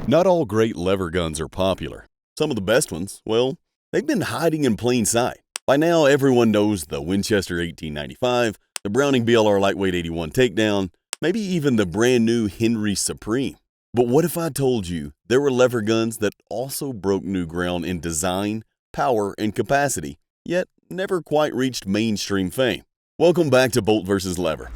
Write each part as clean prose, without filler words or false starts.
Not all great lever guns are popular. Some of the best ones, well, they've been hiding in plain sight. By now, everyone knows the Winchester 1895, the Browning BLR Lightweight 81 Takedown, maybe even the brand new Henry Supreme. But what if I told you there were lever guns that also broke new ground in design, power, and capacity, yet never quite reached mainstream fame? Welcome back to Bolt vs. Lever.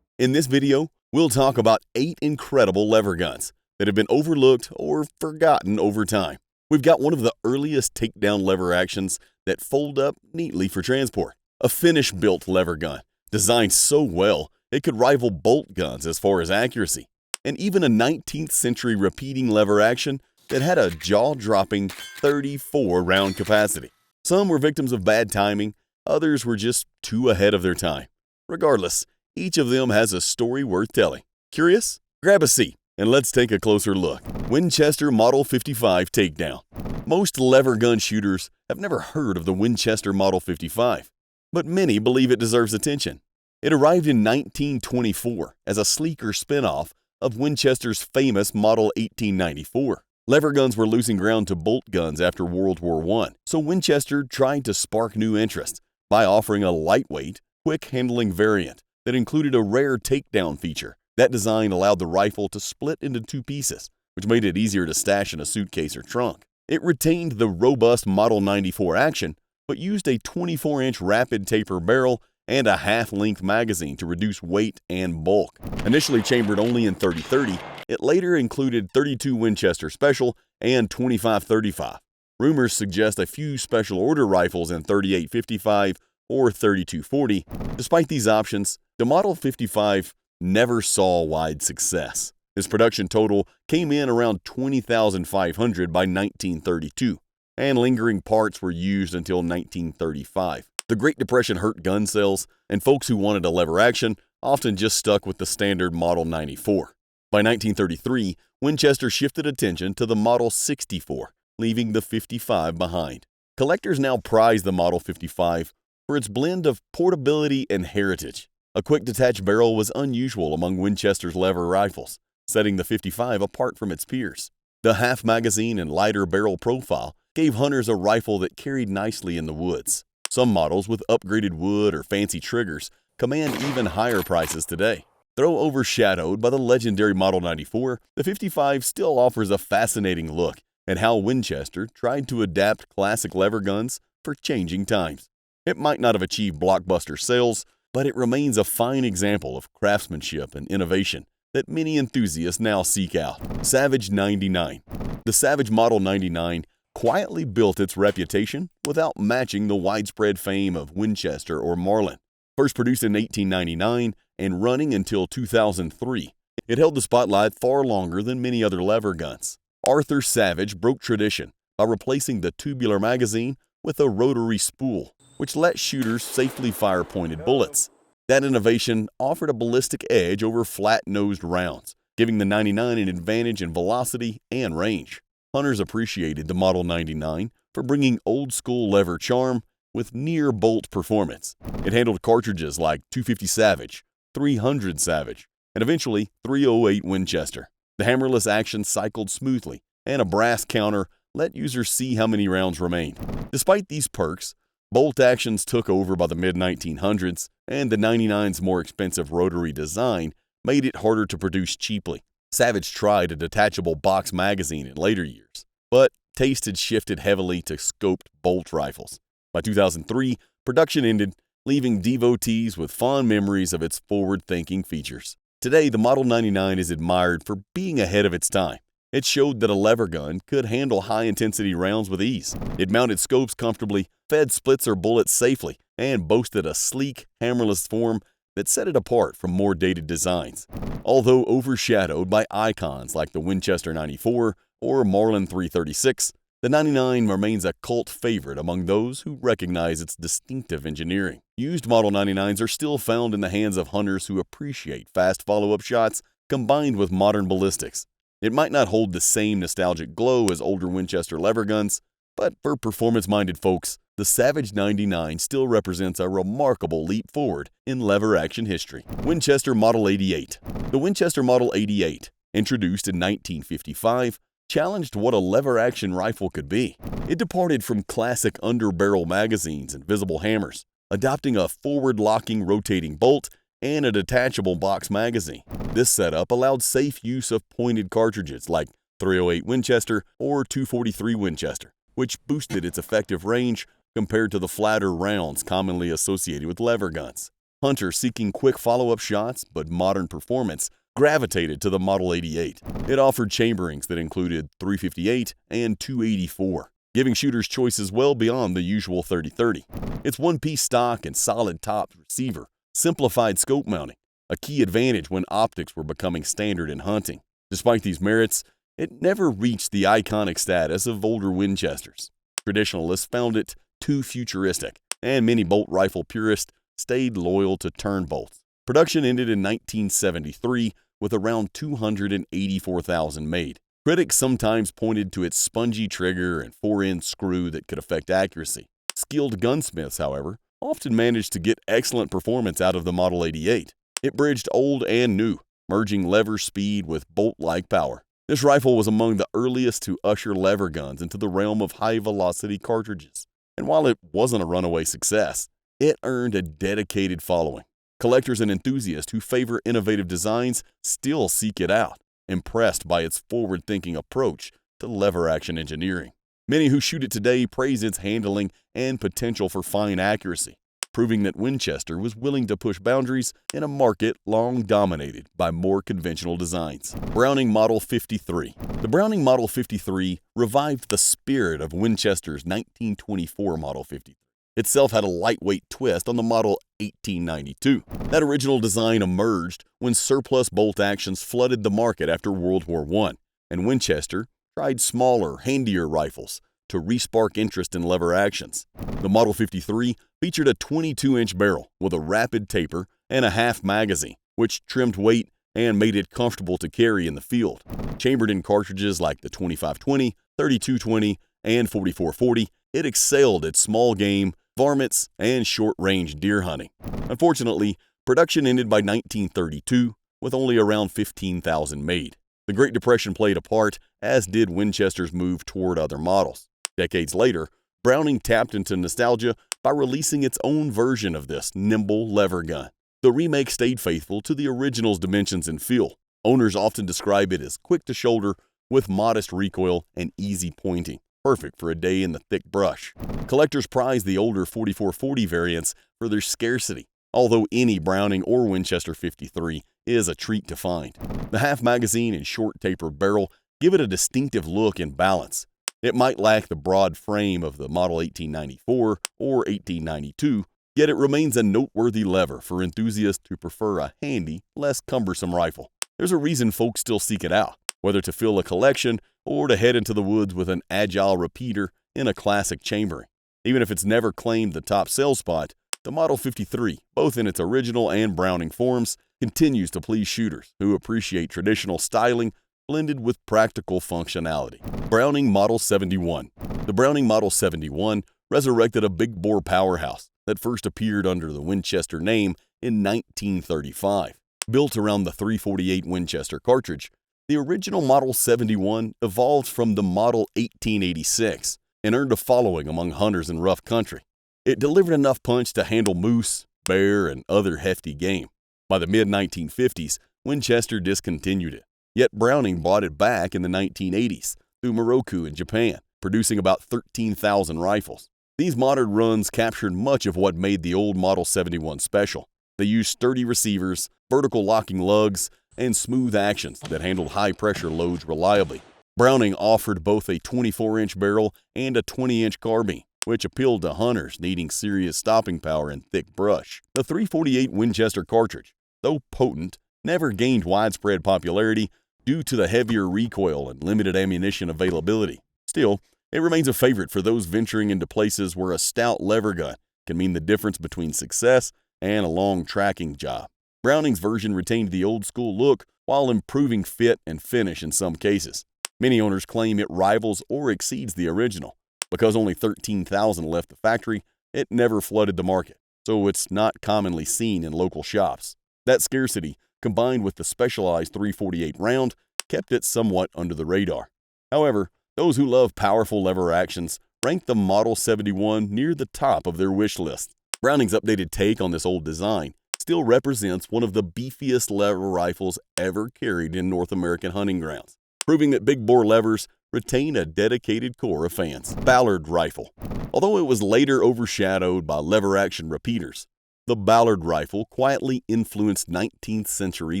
In this video, we'll talk about 8 incredible lever guns that have been overlooked or forgotten over time. We've got one of the earliest takedown lever actions that fold up neatly for transport. A Finnish-built lever gun, designed so well it could rival bolt guns as far as accuracy. And even a 19th century repeating lever action that had a jaw-dropping 34-round capacity. Some were victims of bad timing, others were just too ahead of their time. Regardless, each of them has a story worth telling. Curious? Grab a seat and let's take a closer look. Winchester Model 55 Takedown. Most lever gun shooters have never heard of the Winchester Model 55, but many believe it deserves attention. It arrived in 1924 as a sleeker spin-off of Winchester's famous Model 1894. Lever guns were losing ground to bolt guns after World War I, so Winchester tried to spark new interest by offering a lightweight, quick-handling variant that included a rare takedown feature. That design allowed the rifle to split into 2 pieces, which made it easier to stash in a suitcase or trunk. It retained the robust Model 94 action, but used a 24-inch rapid taper barrel and a half-length magazine to reduce weight and bulk. Initially chambered only in .30-30, it later included .32 Winchester Special and .25-35. Rumors suggest a few special order rifles in .38-55 or .32-40. Despite these options, the Model 55 never saw wide success. Its production total came in around 20,500 by 1932, and lingering parts were used until 1935. The Great Depression hurt gun sales, and folks who wanted a lever action often just stuck with the standard Model 94. By 1933, Winchester shifted attention to the Model 64, leaving the 55 behind. Collectors now prize the Model 55 for its blend of portability and heritage. A quick detach barrel was unusual among Winchester's lever rifles, setting the 55 apart from its peers. The half magazine and lighter barrel profile gave hunters a rifle that carried nicely in the woods. Some models with upgraded wood or fancy triggers command even higher prices today. Though overshadowed by the legendary Model 94, the 55 still offers a fascinating look at how Winchester tried to adapt classic lever guns for changing times. It might not have achieved blockbuster sales, but it remains a fine example of craftsmanship and innovation that many enthusiasts now seek out. Savage 99. The Savage Model 99 quietly built its reputation without matching the widespread fame of Winchester or Marlin. First produced in 1899 and running until 2003, it held the spotlight far longer than many other lever guns. Arthur Savage broke tradition by replacing the tubular magazine with a rotary spool, which let shooters safely fire pointed bullets. That innovation offered a ballistic edge over flat-nosed rounds, giving the 99 an advantage in velocity and range. Hunters appreciated the Model 99 for bringing old-school lever charm with near-bolt performance. It handled cartridges like .250 Savage, .300 Savage, and eventually .308 Winchester. The hammerless action cycled smoothly, and a brass counter let users see how many rounds remained. Despite these perks, bolt actions took over by the mid-1900s, and the 99's more expensive rotary design made it harder to produce cheaply. Savage tried a detachable box magazine in later years, but taste had shifted heavily to scoped bolt rifles. By 2003, production ended, leaving devotees with fond memories of its forward-thinking features. Today, the Model 99 is admired for being ahead of its time. It showed that a lever gun could handle high-intensity rounds with ease. It mounted scopes comfortably, fed splits or bullets safely, and boasted a sleek, hammerless form that set it apart from more dated designs. Although overshadowed by icons like the Winchester 94 or Marlin 336, the 99 remains a cult favorite among those who recognize its distinctive engineering. Used Model 99s are still found in the hands of hunters who appreciate fast follow-up shots combined with modern ballistics. It might not hold the same nostalgic glow as older Winchester lever guns, but for performance-minded folks, the Savage 99 still represents a remarkable leap forward in lever-action history. Winchester Model 88. The Winchester Model 88, introduced in 1955, challenged what a lever-action rifle could be. It departed from classic underbarrel magazines and visible hammers, adopting a forward-locking rotating bolt and a detachable box magazine. This setup allowed safe use of pointed cartridges like .308 Winchester or .243 Winchester, which boosted its effective range compared to the flatter rounds commonly associated with lever guns. Hunters seeking quick follow-up shots but modern performance gravitated to the Model 88. It offered chamberings that included .358 and .284, giving shooters choices well beyond the usual 30-30. Its one-piece stock and solid top receiver simplified scope mounting, a key advantage when optics were becoming standard in hunting. Despite these merits, it never reached the iconic status of older Winchesters. Traditionalists found it too futuristic, and many bolt rifle purists stayed loyal to turn bolts. Production ended in 1973 with around 284,000 made. Critics sometimes pointed to its spongy trigger and 4-end screw that could affect accuracy. Skilled gunsmiths, however, often managed to get excellent performance out of the Model 88. It bridged old and new, merging lever speed with bolt-like power. This rifle was among the earliest to usher lever guns into the realm of high-velocity cartridges. And while it wasn't a runaway success, it earned a dedicated following. Collectors and enthusiasts who favor innovative designs still seek it out, impressed by its forward-thinking approach to lever-action engineering. Many who shoot it today praise its handling and potential for fine accuracy, proving that Winchester was willing to push boundaries in a market long dominated by more conventional designs. Browning Model 53. The Browning Model 53 revived the spirit of Winchester's 1924 Model 53. Itself had a lightweight twist on the Model 1892. That original design emerged when surplus bolt actions flooded the market after World War I, and Winchester tried smaller, handier rifles to re-spark interest in lever actions. The Model 53 featured a 22-inch barrel with a rapid taper and a half magazine, which trimmed weight and made it comfortable to carry in the field. Chambered in cartridges like the 2520, 3220, and 4440, it excelled at small game, varmints, and short-range deer hunting. Unfortunately, production ended by 1932 with only around 15,000 made. The Great Depression played a part, as did Winchester's move toward other models. Decades later, Browning tapped into nostalgia by releasing its own version of this nimble lever gun. The remake stayed faithful to the original's dimensions and feel. Owners often describe it as quick to shoulder with modest recoil and easy pointing, perfect for a day in the thick brush. Collectors prize the older 4440 variants for their scarcity, although any Browning or Winchester 53 is a treat to find. The half magazine and short taper barrel give it a distinctive look and balance. It might lack the broad frame of the Model 1894 or 1892, yet it remains a noteworthy lever for enthusiasts who prefer a handy, less cumbersome rifle. There's a reason folks still seek it out, whether to fill a collection or to head into the woods with an agile repeater in a classic chambering. Even if it's never claimed the top sales spot, the Model 53, both in its original and Browning forms, continues to please shooters who appreciate traditional styling blended with practical functionality. Browning Model 71. The Browning Model 71 resurrected a big-bore powerhouse that first appeared under the Winchester name in 1935. Built around the .348 Winchester cartridge, the original Model 71 evolved from the Model 1886 and earned a following among hunters in rough country. It delivered enough punch to handle moose, bear, and other hefty game. By the mid-1950s, Winchester discontinued it. Yet Browning bought it back in the 1980s through Moroku in Japan, producing about 13,000 rifles. These modern runs captured much of what made the old Model 71 special. They used sturdy receivers, vertical locking lugs, and smooth actions that handled high-pressure loads reliably. Browning offered both a 24-inch barrel and a 20-inch carbine, which appealed to hunters needing serious stopping power in thick brush. The .348 Winchester cartridge, though potent, never gained widespread popularity due to the heavier recoil and limited ammunition availability. Still, it remains a favorite for those venturing into places where a stout lever gun can mean the difference between success and a long tracking job. Browning's version retained the old-school look while improving fit and finish in some cases. Many owners claim it rivals or exceeds the original. Because only 13,000 left the factory, it never flooded the market, so it's not commonly seen in local shops. That scarcity, combined with the specialized .348 round, kept it somewhat under the radar. However, those who love powerful lever actions rank the Model 71 near the top of their wish list. Browning's updated take on this old design still represents one of the beefiest lever rifles ever carried in North American hunting grounds, proving that big bore levers retain a dedicated core of fans. Ballard rifle. Although it was later overshadowed by lever action repeaters, the Ballard rifle quietly influenced 19th century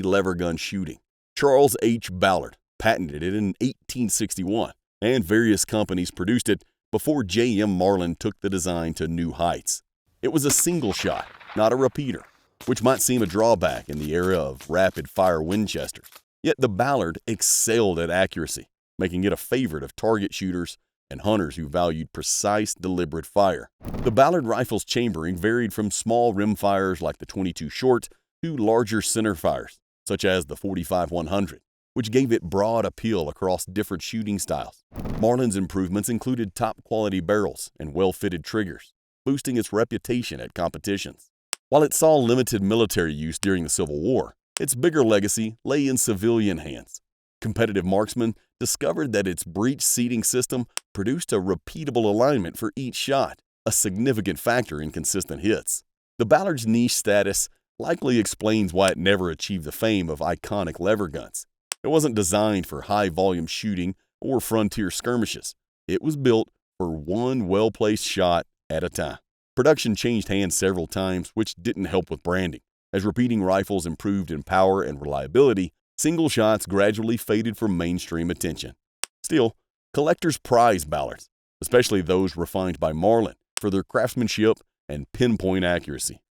lever gun shooting. Charles H. Ballard patented it in 1861, and various companies produced it before J.M. Marlin took the design to new heights. It was a single shot, not a repeater, which might seem a drawback in the era of rapid-fire Winchesters. Yet the Ballard excelled at accuracy, making it a favorite of target shooters and hunters who valued precise, deliberate fire. The Ballard rifle's chambering varied from small rimfires like the .22 short to larger center fires, such as the .45-100, which gave it broad appeal across different shooting styles. Marlin's improvements included top-quality barrels and well-fitted triggers, boosting its reputation at competitions. While it saw limited military use during the Civil War, its bigger legacy lay in civilian hands. Competitive marksmen discovered that its breech seating system produced a repeatable alignment for each shot, a significant factor in consistent hits. The Ballard's niche status likely explains why it never achieved the fame of iconic lever guns. It wasn't designed for high-volume shooting or frontier skirmishes. It was built for one well-placed shot at a time. Production changed hands several times, which didn't help with branding. As repeating rifles improved in power and reliability, single shots gradually faded from mainstream attention. Still, collectors prize Ballards, especially those refined by Marlin, for their craftsmanship and pinpoint accuracy.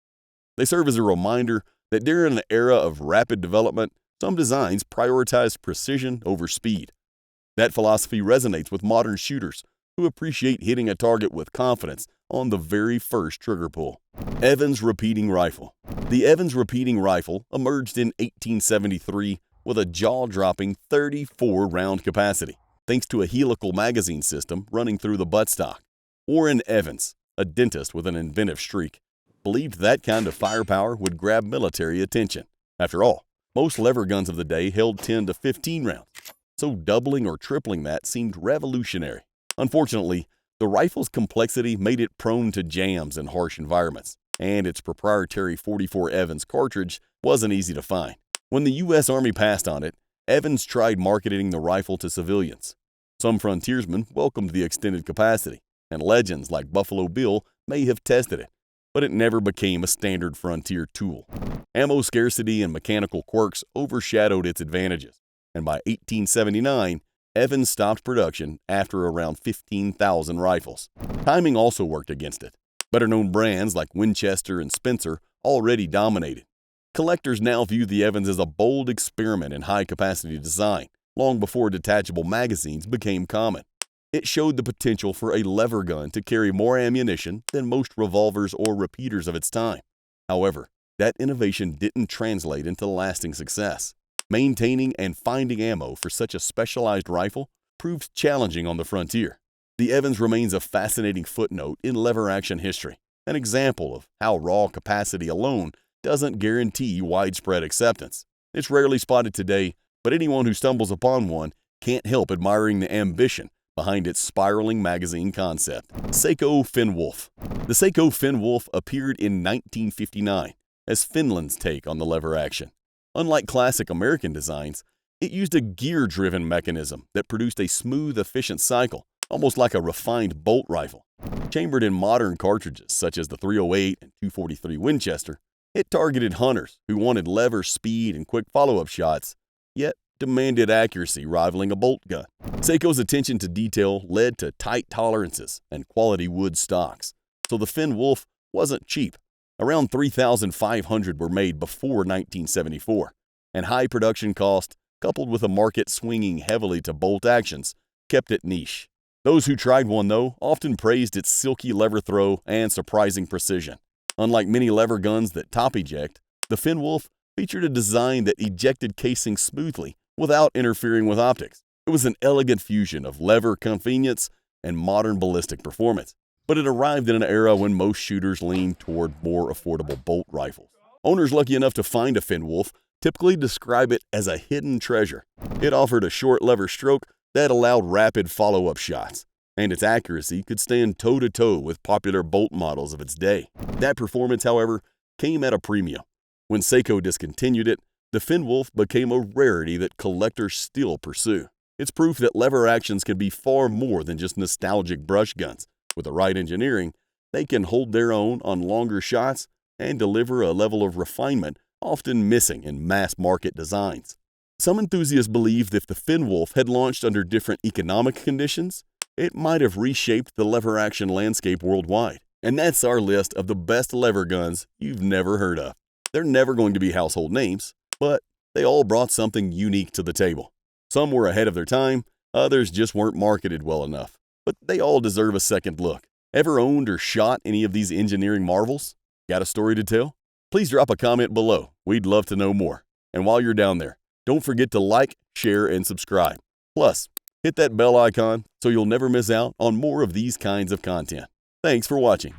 They serve as a reminder that during an era of rapid development, some designs prioritize precision over speed. That philosophy resonates with modern shooters who appreciate hitting a target with confidence on the very first trigger pull. Evans Repeating Rifle. The Evans Repeating Rifle emerged in 1873 with a jaw-dropping 34-round capacity, thanks to a helical magazine system running through the buttstock. Warren Evans, a dentist with an inventive streak, believed that kind of firepower would grab military attention. After all, most lever guns of the day held 10 to 15 rounds, so doubling or tripling that seemed revolutionary. Unfortunately, the rifle's complexity made it prone to jams in harsh environments, and its proprietary .44 Evans cartridge wasn't easy to find. When the U.S. Army passed on it, Evans tried marketing the rifle to civilians. Some frontiersmen welcomed the extended capacity, and legends like Buffalo Bill may have tested it, but it never became a standard frontier tool. Ammo scarcity and mechanical quirks overshadowed its advantages, and by 1879, Evans stopped production after around 15,000 rifles. Timing also worked against it. Better-known brands like Winchester and Spencer already dominated. Collectors now view the Evans as a bold experiment in high-capacity design, long before detachable magazines became common. It showed the potential for a lever gun to carry more ammunition than most revolvers or repeaters of its time. However, that innovation didn't translate into lasting success. Maintaining and finding ammo for such a specialized rifle proved challenging on the frontier. The Evans remains a fascinating footnote in lever-action history, an example of how raw capacity alone doesn't guarantee widespread acceptance. It's rarely spotted today, but anyone who stumbles upon one can't help admiring the ambition behind its spiraling magazine concept. Sako Finnwolf. The Sako Finnwolf appeared in 1959 as Finland's take on the lever action. Unlike classic American designs, it used a gear-driven mechanism that produced a smooth, efficient cycle, almost like a refined bolt rifle. Chambered in modern cartridges such as the .308 and .243 Winchester, it targeted hunters who wanted lever speed and quick follow-up shots, yet demanded accuracy rivaling a bolt gun. Sako's attention to detail led to tight tolerances and quality wood stocks, so the Finnwolf wasn't cheap. Around 3,500 were made before 1974, and high production cost, coupled with a market swinging heavily to bolt actions, kept it niche. Those who tried one, though, often praised its silky lever throw and surprising precision. Unlike many lever guns that top eject, the Finnwolf featured a design that ejected casing smoothly without interfering with optics. It was an elegant fusion of lever convenience and modern ballistic performance. But it arrived in an era when most shooters leaned toward more affordable bolt rifles. Owners lucky enough to find a Finnwolf typically describe it as a hidden treasure. It offered a short lever stroke that allowed rapid follow-up shots, and its accuracy could stand toe-to-toe with popular bolt models of its day. That performance, however, came at a premium. When Sako discontinued it, the Finnwolf became a rarity that collectors still pursue. It's proof that lever actions can be far more than just nostalgic brush guns. With the right engineering, they can hold their own on longer shots and deliver a level of refinement often missing in mass-market designs. Some enthusiasts believe that if the Finnwolf had launched under different economic conditions, it might have reshaped the lever action landscape worldwide. And that's our list of the best lever guns you've never heard of. They're never going to be household names, but they all brought something unique to the table. Some were ahead of their time, others just weren't marketed well enough. But they all deserve a second look. Ever owned or shot any of these engineering marvels? Got a story to tell? Please drop a comment below. We'd love to know more. And while you're down there, don't forget to like, share, and subscribe. Plus, hit that bell icon so you'll never miss out on more of these kinds of content. Thanks for watching.